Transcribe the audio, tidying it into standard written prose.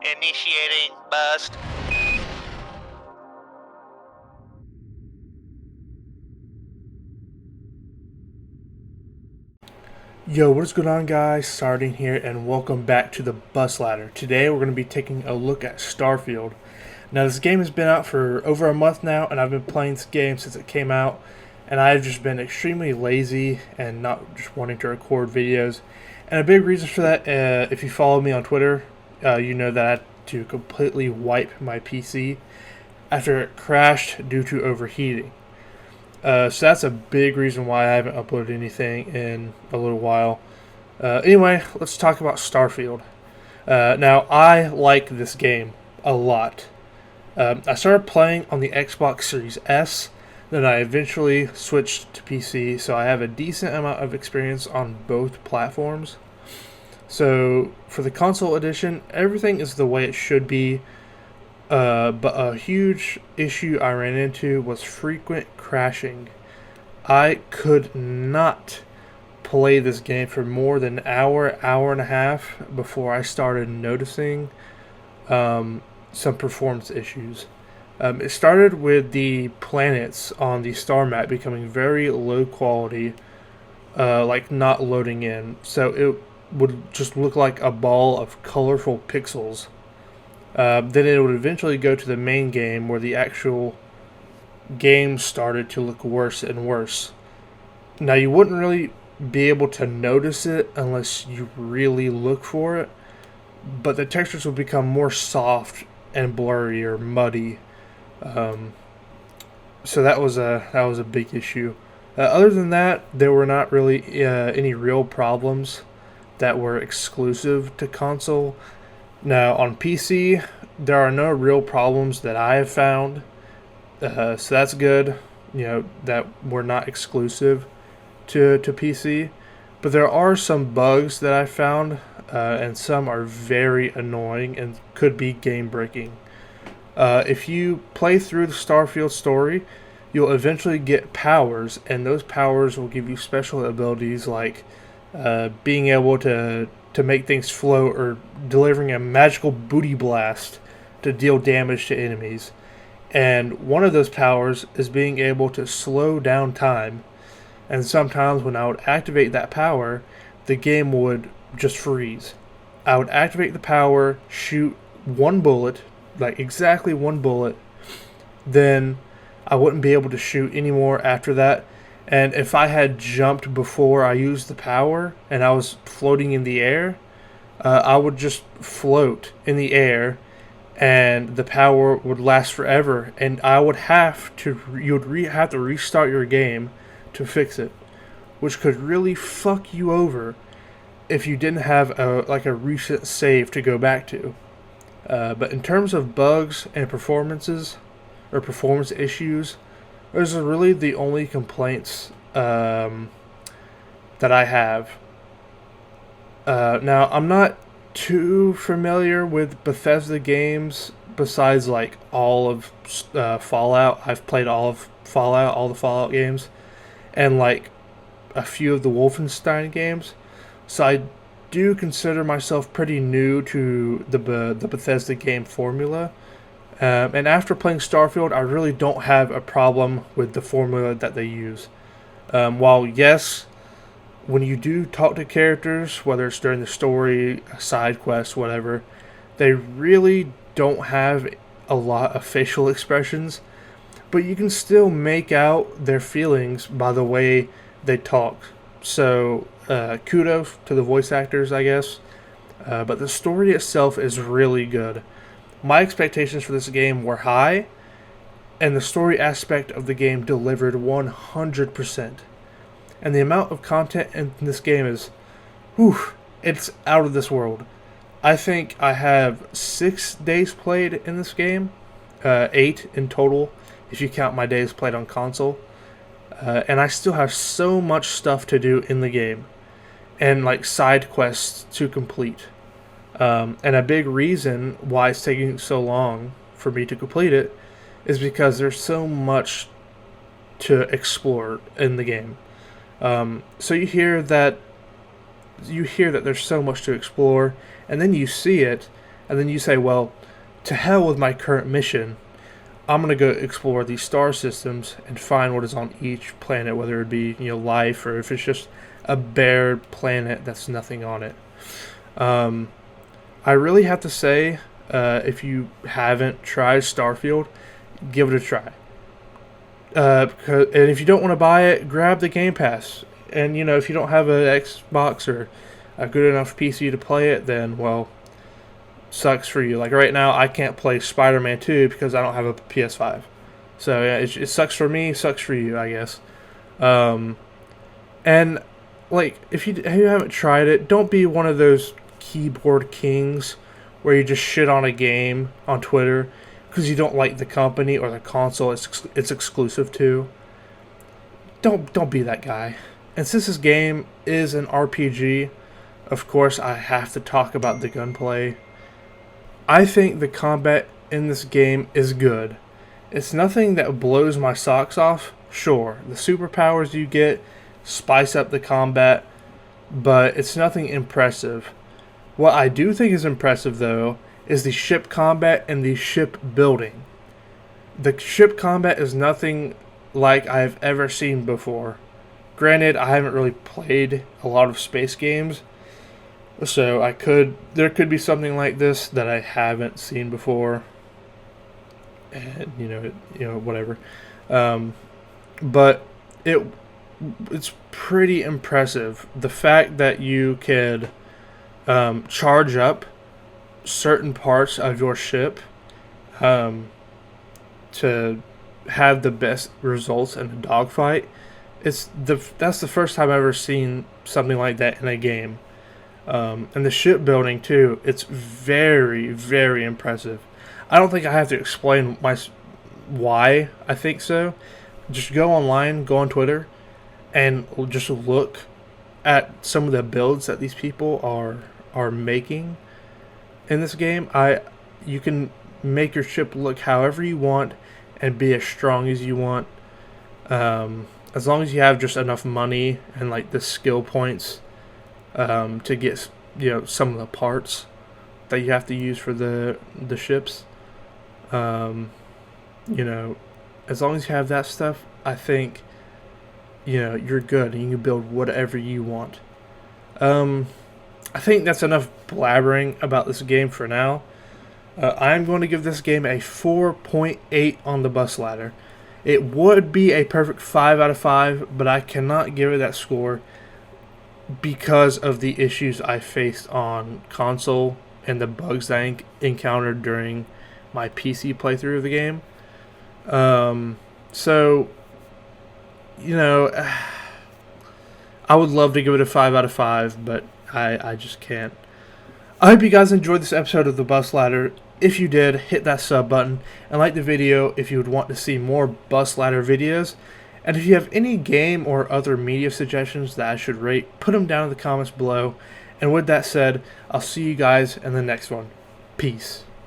Initiating bust. Yo, what is going on, guys? Starting here, and welcome back to the Bus Ladder. Today we're going to be taking a look at Starfield. Now, this game has been out for over a month now, and I've been playing this game since it came out, and I've just been extremely lazy and not just wanting to record videos. And a big reason for that, if you follow me on Twitter, you know that I had to completely wipe my PC after it crashed due to overheating. So that's a big reason why I haven't uploaded anything in a little while. Anyway, let's talk about Starfield. Now, I like this game a lot. I started playing on the Xbox Series S, then I eventually switched to PC, so I have a decent amount of experience on both platforms. So, for the console edition, everything is the way it should be. But a huge issue I ran into was frequent crashing. I could not play this game for more than an hour and a half before I started noticing some performance issues. It started with the planets on the star map becoming very low quality, like not loading in. So it would just look like a ball of colorful pixels. Then it would eventually go to the main game where the actual game started to look worse and worse. Now, you wouldn't really be able to notice it unless you really look for it, but the textures would become more soft and blurry or muddy. So that was a big issue. Other than that, there were not really any real problems that were exclusive to console. Now, on PC, there are no real problems that I have found, so that's good. You know that we're not exclusive to PC, but there are some bugs that I found, and some are very annoying and could be game breaking. If you play through the Starfield story, you'll eventually get powers, and those powers will give you special abilities like being able to make things float or delivering a magical booty blast to deal damage to enemies. And one of those powers is being able to slow down time. And sometimes when I would activate that power, the game would just freeze. I would activate the power, shoot one bullet, like exactly one bullet, then I wouldn't be able to shoot anymore after that. And if I had jumped before I used the power and I was floating in the air, I would just float in the air and the power would last forever. And I would have to, have to restart your game to fix it, which could really fuck you over if you didn't have a recent save to go back to. But in terms of bugs and performance issues, those are really the only complaints that I have. Now, I'm not too familiar with Bethesda games besides like all of Fallout. I've played all of Fallout, all the Fallout games, and like a few of the Wolfenstein games. So I do consider myself pretty new to the Bethesda game formula. And after playing Starfield, I really don't have a problem with the formula that they use. While, yes, when you do talk to characters, whether it's during the story, side quest, whatever, they really don't have a lot of facial expressions, but you can still make out their feelings by the way they talk. So, kudos to the voice actors, I guess. But the story itself is really good. My expectations for this game were high, and the story aspect of the game delivered 100%. And the amount of content in this game is, it's out of this world. I think I have 6 days played in this game, 8 in total, if you count my days played on console. And I still have so much stuff to do in the game, and like side quests to complete. And a big reason why it's taking so long for me to complete it is because there's so much to explore in the game. So you hear that there's so much to explore, and then you see it, and then you say, well, to hell with my current mission. I'm going to go explore these star systems and find what is on each planet, whether it be, life, or if it's just a bare planet that's nothing on it. I really have to say, if you haven't tried Starfield, give it a try. And if you don't want to buy it, grab the Game Pass. And, if you don't have an Xbox or a good enough PC to play it, then, well, sucks for you. Like right now, I can't play Spider-Man 2 because I don't have a PS5. So, yeah, it sucks for me, sucks for you, I guess. And, like, if you haven't tried it, don't be one of those keyboard kings where you just shit on a game on Twitter because you don't like the company or the console it's exclusive to. Don't be that guy. And since this game is an RPG, of course I have to talk about the gunplay. I think the combat in this game is good. It's nothing that blows my socks off. Sure, the superpowers you get spice up the combat, but it's nothing impressive. What I do think is impressive, though, is the ship combat and the ship building. The ship combat is nothing like I've ever seen before. Granted, I haven't really played a lot of space games, so there could be something like this that I haven't seen before, and whatever. But it's pretty impressive. The fact that you could charge up certain parts of your ship to have the best results in a dogfight. That's the first time I've ever seen something like that in a game. And the ship building too, it's very, very impressive. I don't think I have to explain why I think so. Just go online, go on Twitter, and just look at some of the builds that these people are making in this game. You can make your ship look however you want and be as strong as you want, as long as you have just enough money and like the skill points to get some of the parts that you have to use for the ships. As long as you have that stuff, I think you're good and you can build whatever you want. I think that's enough blabbering about this game for now. I'm going to give this game a 4.8 on the bus ladder. It would be a perfect 5 out of 5, but I cannot give it that score because of the issues I faced on console and the bugs that I encountered during my PC playthrough of the game. So, I would love to give it a 5 out of 5, but I just can't. I hope you guys enjoyed this episode of The Bus Ladder. If you did, hit that sub button and like the video if you would want to see more Bus Ladder videos. And if you have any game or other media suggestions that I should rate, put them down in the comments below. And with that said, I'll see you guys in the next one. Peace.